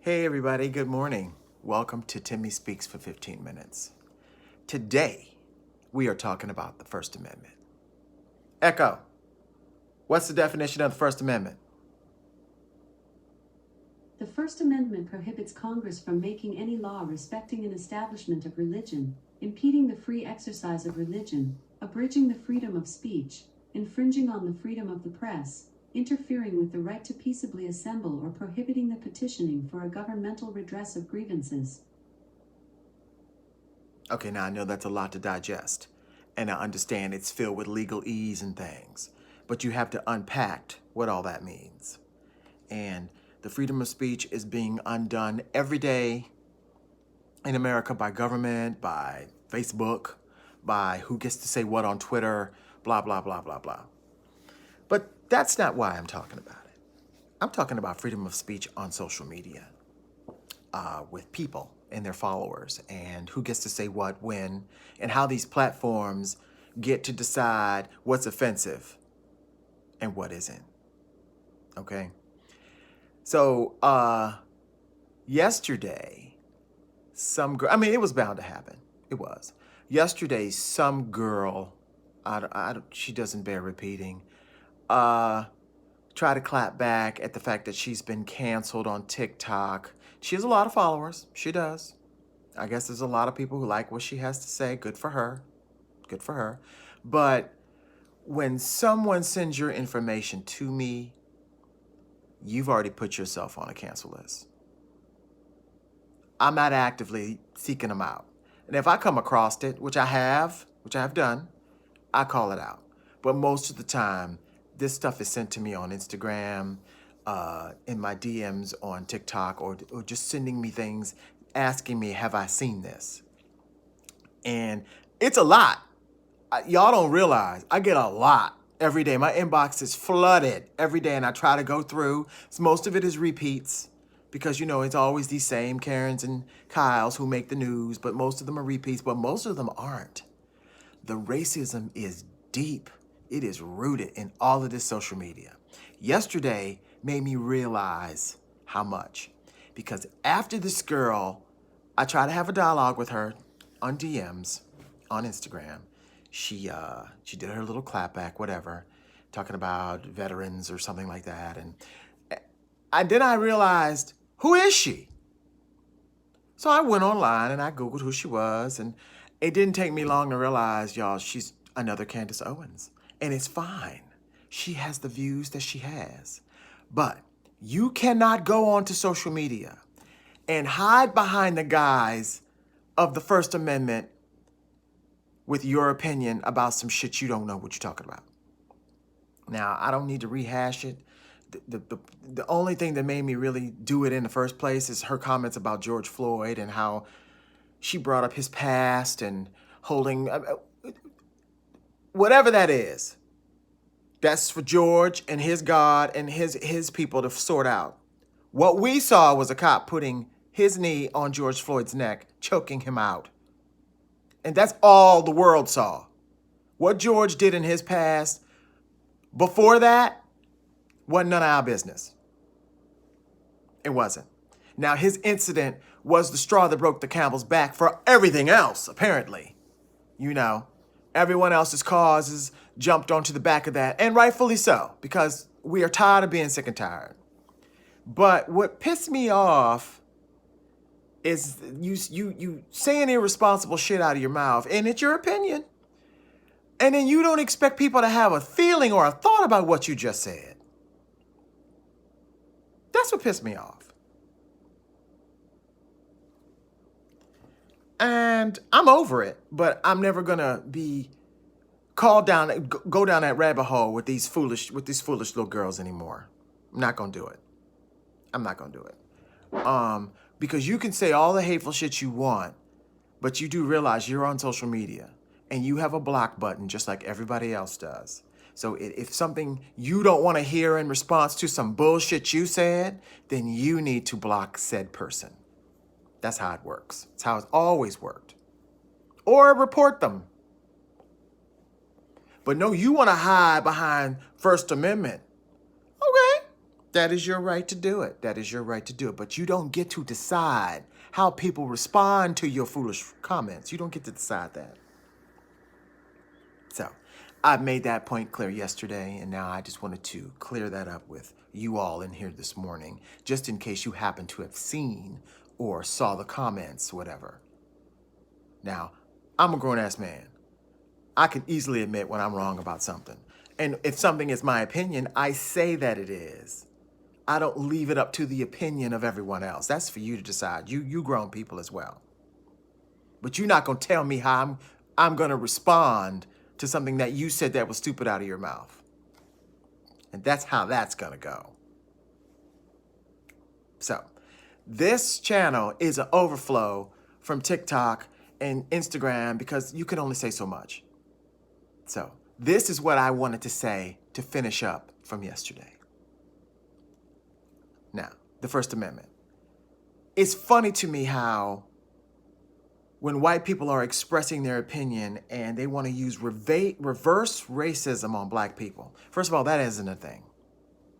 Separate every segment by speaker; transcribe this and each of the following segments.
Speaker 1: Hey everybody, good morning. Welcome to Timmy Speaks for 15 minutes. Today, we are talking about the First Amendment. Echo, what's the definition of the First Amendment?
Speaker 2: The First Amendment prohibits Congress from making any law respecting an establishment of religion, impeding the free exercise of religion, abridging the freedom of speech, infringing on the freedom of the press, interfering with the right to peaceably assemble or prohibiting the petitioning for a governmental redress of grievances.
Speaker 1: Okay, now I know that's a lot to digest, and I understand it's filled with legalese and things, but you have to unpack what all that means. And the freedom of speech is being undone every day in America by government, by Facebook, by who gets to say what on Twitter, blah, blah, blah, blah, blah. But that's not why I'm talking about it. I'm talking about freedom of speech on social media with people and their followers and who gets to say what, when, and how these platforms get to decide what's offensive and what isn't. Okay? So, yesterday, some girl, it was bound to happen. It was. Yesterday, some girl, she doesn't bear repeating, try to clap back at the fact that she's been canceled on TikTok. She has a lot of followers. She does. I guess there's a lot of people who like what she has to say. Good for her. Good for her. But when someone sends your information to me, you've already put yourself on a cancel list. I'm not actively seeking them out. And if I come across it, which I have done, I call it out. But most of the time, this stuff is sent to me on Instagram, in my DMs on TikTok, or just sending me things asking me, have I seen this? And it's a lot. Y'all don't realize I get a lot every day. My inbox is flooded every day, and I try to go through. So most of it is repeats because, it's always these same Karens and Kyles who make the news, but most of them are repeats, but most of them aren't. The racism is deep. It is rooted in all of this social media. Yesterday made me realize how much. Because after this girl, I try to have a dialogue with her on DMs, on Instagram. She did her little clapback, whatever, talking about veterans or something like that. And then I realized, who is she? So I went online and I Googled who she was, and it didn't take me long to realize, y'all, she's another Candace Owens. And it's fine. She has the views that she has. But you cannot go onto social media and hide behind the guise of the First Amendment with your opinion about some shit you don't know what you're talking about. Now, I don't need to rehash it. The only thing that made me really do it in the first place is her comments about George Floyd and how she brought up his past and holding, whatever that is. That's for George and his God and his people to sort out. What we saw was a cop putting his knee on George Floyd's neck, choking him out. And that's all the world saw. What George did in his past before that wasn't none of our business. It wasn't. Now, his incident was the straw that broke the camel's back for everything else, apparently. Everyone else's causes jumped onto the back of that, and rightfully so, because we are tired of being sick and tired. But what pissed me off is you saying irresponsible shit out of your mouth, and it's your opinion. And then you don't expect people to have a feeling or a thought about what you just said. That's what pissed me off. And I'm over it, but I'm never gonna be go down that rabbit hole with these foolish little girls anymore. I'm not gonna do it. I'm not gonna do it. Because you can say all the hateful shit you want, but you do realize you're on social media and you have a block button just like everybody else does. So if something you don't want to hear in response to some bullshit you said, then you need to block said person. That's how it works. It's how it's always worked. Or report them. But no, you want to hide behind First Amendment. Okay. That is your right to do it. That is your right to do it. But you don't get to decide how people respond to your foolish comments. You don't get to decide that. So I made that point clear yesterday, and now I just wanted to clear that up with you all in here this morning, just in case you happen to have seen or saw the comments, whatever. Now, I'm a grown-ass man. I can easily admit when I'm wrong about something. And if something is my opinion, I say that it is. I don't leave it up to the opinion of everyone else. That's for you to decide. You grown people as well. But you're not going to tell me how I'm going to respond to something that you said that was stupid out of your mouth. And that's how that's going to go. So, this channel is an overflow from TikTok and Instagram because you can only say so much. So, this is what I wanted to say to finish up from yesterday. Now, the First Amendment. It's funny to me how when white people are expressing their opinion and they want to use reverse racism on black people. First of all, that isn't a thing.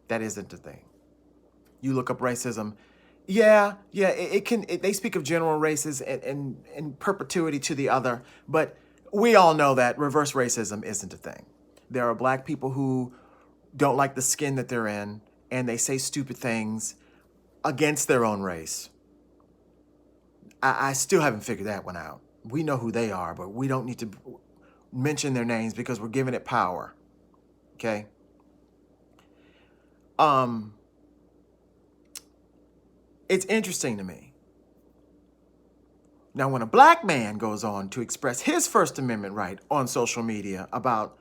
Speaker 1: That isn't a thing. You look up racism. They speak of general races and perpetuity to the other, but we all know that reverse racism isn't a thing. There are black people who don't like the skin that they're in, and they say stupid things against their own race. I still haven't figured that one out. We know who they are, but we don't need to mention their names because we're giving it power. Okay? It's interesting to me. Now, when a black man goes on to express his First Amendment right on social media about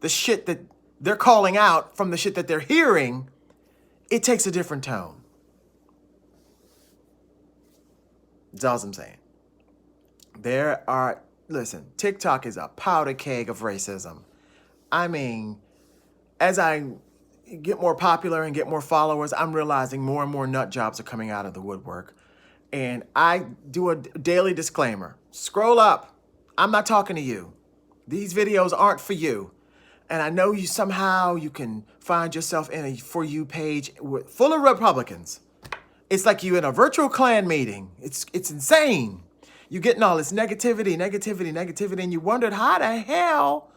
Speaker 1: the shit that they're calling out from the shit that they're hearing, it takes a different tone. That's all I'm saying. Listen, TikTok is a powder keg of racism. I mean, as I get more popular and get more followers, I'm realizing more and more nut jobs are coming out of the woodwork. And I do a daily disclaimer. Scroll up. I'm not talking to you. These videos aren't for you. And I know you can find yourself in a For You page full of Republicans. It's like you in a virtual Klan meeting. It's insane. You're getting all this negativity, and you wondered how the hell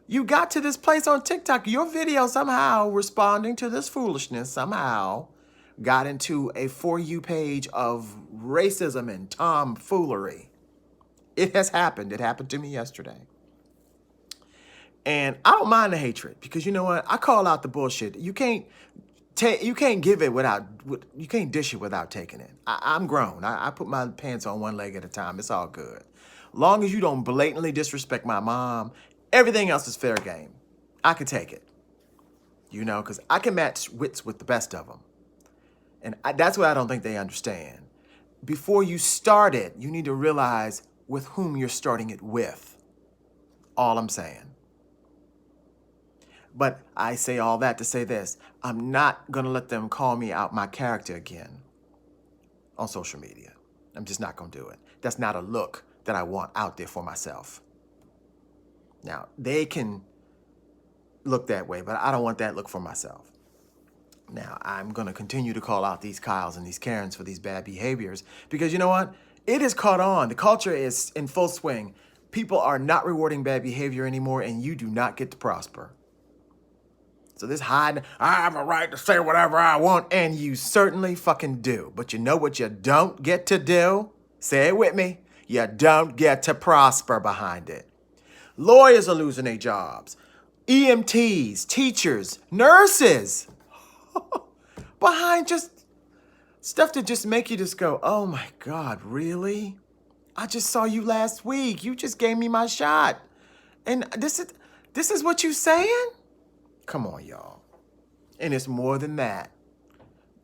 Speaker 1: you got to this place on TikTok. Your video somehow responding to this foolishness somehow got into a For You page of racism and tomfoolery. It has happened. It happened to me yesterday. And I don't mind the hatred because you know what? I call out the bullshit. You can't give it you can't dish it without taking it. I'm grown. I put my pants on one leg at a time. It's all good. Long as you don't blatantly disrespect my mom, everything else is fair game. I can take it. You know, because I can match wits with the best of them. And that's what I don't think they understand. Before you start it, you need to realize with whom you're starting it with. All I'm saying. But I say all that to say this. I'm not going to let them call me out my character again on social media. I'm just not going to do it. That's not a look that I want out there for myself. Now, they can look that way, but I don't want that look for myself. Now, I'm going to continue to call out these Kyles and these Karens for these bad behaviors because you know what? It has caught on. The culture is in full swing. People are not rewarding bad behavior anymore, and you do not get to prosper. So this hiding, I have a right to say whatever I want, and you certainly fucking do. But you know what you don't get to do? Say it with me. You don't get to prosper behind it. Lawyers are losing their jobs. EMTs, teachers, nurses. Behind just stuff to just make you just go, oh my God, really? I just saw you last week. You just gave me my shot. And this is what you saying? Come on, y'all. And it's more than that.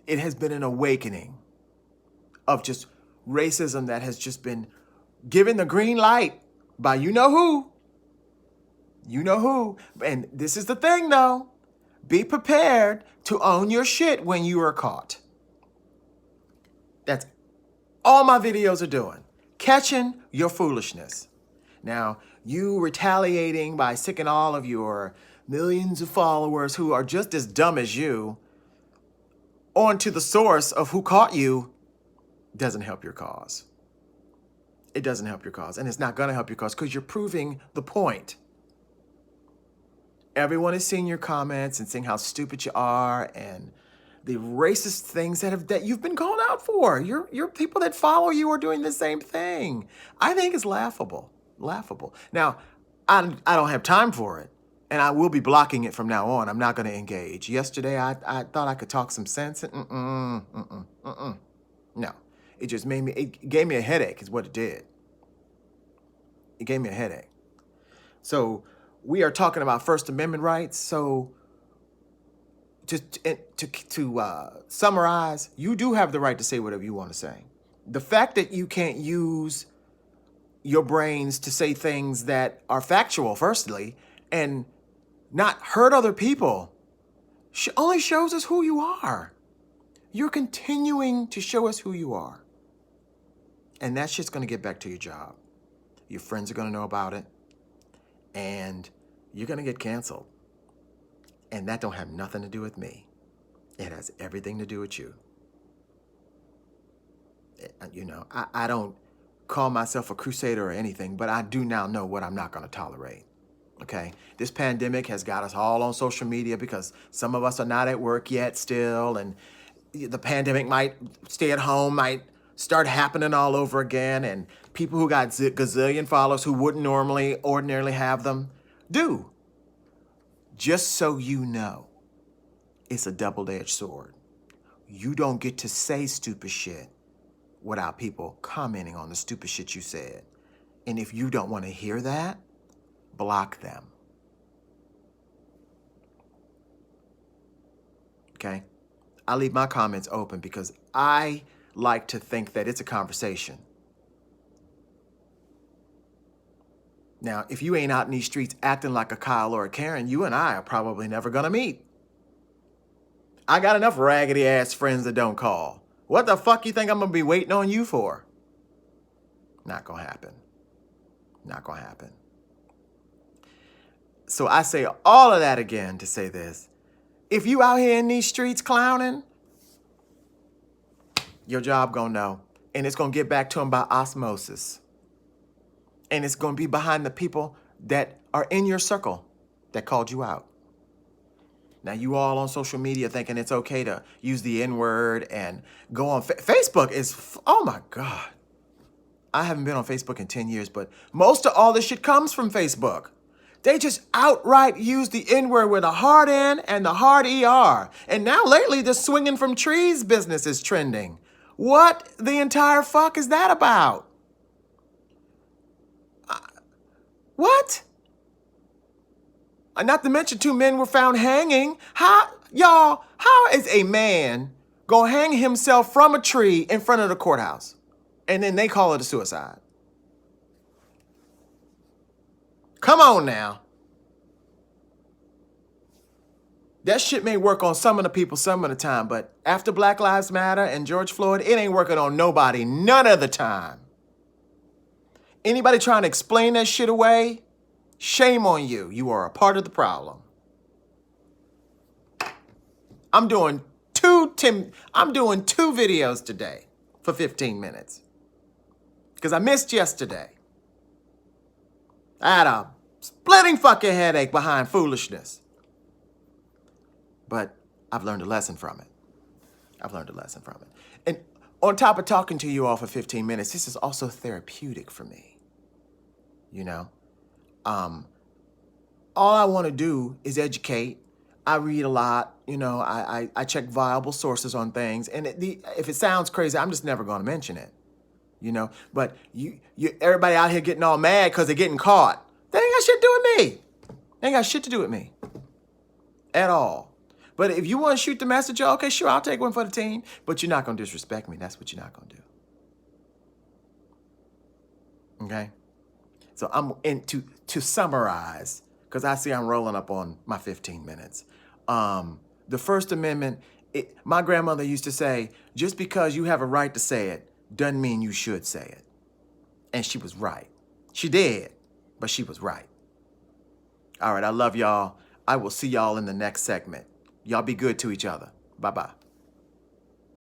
Speaker 1: It has been an awakening of just racism that has just been given the green light by you know who. You know who. And this is the thing, though. Be prepared to own your shit when you are caught. That's all my videos are doing. Catching your foolishness. Now, you retaliating by sicking all of your millions of followers who are just as dumb as you, onto the source of who caught you doesn't help your cause. It doesn't help your cause, and it's not going to help your cause because you're proving the point. Everyone is seeing your comments and seeing how stupid you are and the racist things that you've been called out for. Your people that follow you are doing the same thing. I think it's laughable. Laughable. Now, I don't have time for it, and I will be blocking it from now on. I'm not going to engage. Yesterday, I thought I could talk some sense. No. It just it gave me a headache is what it did. It gave me a headache. So we are talking about First Amendment rights. So to summarize, you do have the right to say whatever you want to say. The fact that you can't use your brains to say things that are factual, firstly, and not hurt other people, only shows us who you are. You're continuing to show us who you are. And that shit's going to get back to your job. Your friends are going to know about it. And you're going to get canceled. And that don't have nothing to do with me. It has everything to do with you. You know, I don't call myself a crusader or anything, but I do now know what I'm not going to tolerate. Okay? This pandemic has got us all on social media because some of us are not at work yet still, and the pandemic might stay at home, might start happening all over again, and people who got gazillion followers who wouldn't ordinarily have them do. Just so you know, it's a double-edged sword. You don't get to say stupid shit without people commenting on the stupid shit you said. And if you don't want to hear that, block them. Okay? I leave my comments open because I like to think that it's a conversation. Now, if you ain't out in these streets acting like a Kyle or a Karen, you and I are probably never going to meet. I got enough raggedy ass friends that don't call. What the fuck you think I'm going to be waiting on you for? Not going to happen. Not going to happen. So I say all of that again to say this. If you out here in these streets clowning, your job going to know. And it's going to get back to them by osmosis. And it's going to be behind the people that are in your circle that called you out. Now, you all on social media thinking it's okay to use the N-word and go on. Facebook is, oh my God. I haven't been on Facebook in 10 years, but most of all this shit comes from Facebook. They just outright use the N-word with a hard N and the hard ER. And now lately, the swinging from trees business is trending. What the entire fuck is that about? What? Not to mention 2 men were found hanging. How is a man gonna hang himself from a tree in front of the courthouse? And then they call it a suicide. Come on now. That shit may work on some of the people some of the time, but after Black Lives Matter and George Floyd, it ain't working on nobody none of the time. Anybody trying to explain that shit away, shame on you. You are a part of the problem. I'm doing two videos today for 15 minutes. Because I missed yesterday. I had a splitting fucking headache behind foolishness. But I've learned a lesson from it. And on top of talking to you all for 15 minutes, this is also therapeutic for me. You know? All I want to do is educate. I read a lot. You know, I check viable sources on things. And if it sounds crazy, I'm just never going to mention it. You know? But everybody out here getting all mad because they're getting caught. That ain't got shit to do with me. They ain't got shit to do with me. At all. But if you want to shoot the messenger, okay, sure, I'll take one for the team. But you're not going to disrespect me. That's what you're not going to do. Okay? So to summarize, because I see I'm rolling up on my 15 minutes. The First Amendment, my grandmother used to say, just because you have a right to say it, doesn't mean you should say it. And she was right. She did, but she was right. All right, I love y'all. I will see y'all in the next segment. Y'all be good to each other. Bye-bye.